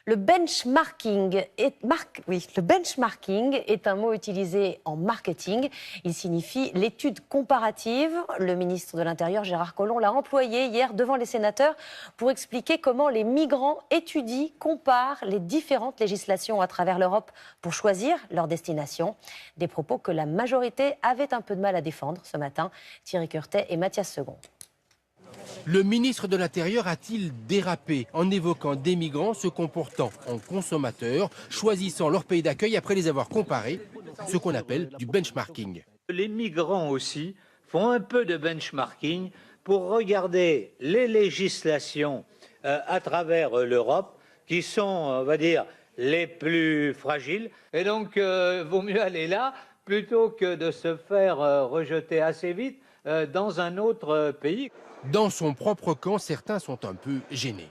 Le benchmarking est un mot utilisé en marketing. Il signifie l'étude comparative. Le ministre de l'Intérieur, Gérard Collomb, l'a employé hier devant les sénateurs pour expliquer comment les migrants étudient, comparent les différentes législations à travers l'Europe pour choisir leur destination. Des propos que la majorité avait un peu de mal à défendre ce matin. Thierry Curtet et Mathias Segond. Le ministre de l'Intérieur a-t-il dérapé en évoquant des migrants se comportant en consommateurs, choisissant leur pays d'accueil après les avoir comparés, ce qu'on appelle du benchmarking. Les migrants aussi font un peu de benchmarking pour regarder les législations à travers l'Europe qui sont, on va dire, les plus fragiles. Et donc, vaut mieux aller là plutôt que de se faire rejeter assez vite dans un autre pays. Dans son propre camp, certains sont un peu gênés.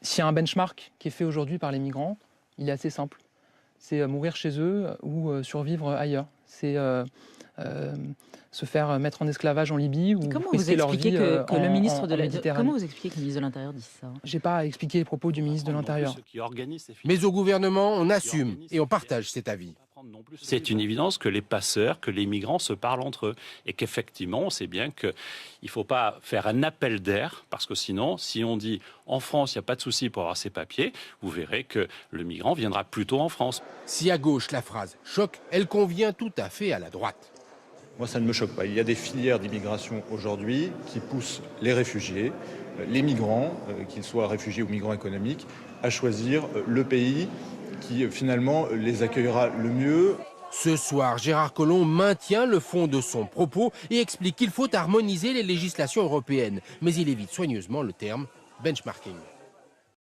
S'il y a un benchmark qui est fait aujourd'hui par les migrants, il est assez simple. C'est mourir chez eux ou survivre ailleurs. C'est se faire mettre en esclavage en Libye ou risquer leur vie le ministre en de Méditerranée. Comment vous expliquez que le ministre de l'Intérieur dise ça? J'ai pas à expliquer les propos du ministre de l'Intérieur. Mais au gouvernement, on assume et on partage cet avis. C'est une évidence que les passeurs, que les migrants se parlent entre eux. Et qu'effectivement, on sait bien qu'il ne faut pas faire un appel d'air, parce que sinon, si on dit en France, il n'y a pas de souci pour avoir ses papiers, vous verrez que le migrant viendra plutôt en France. Si à gauche la phrase choque, elle convient tout à fait à la droite. Moi, ça ne me choque pas. Il y a des filières d'immigration aujourd'hui qui poussent les réfugiés, les migrants, qu'ils soient réfugiés ou migrants économiques, à choisir le pays qui finalement les accueillera le mieux. Ce soir, Gérard Collomb maintient le fond de son propos et explique qu'il faut harmoniser les législations européennes. Mais il évite soigneusement le terme benchmarking.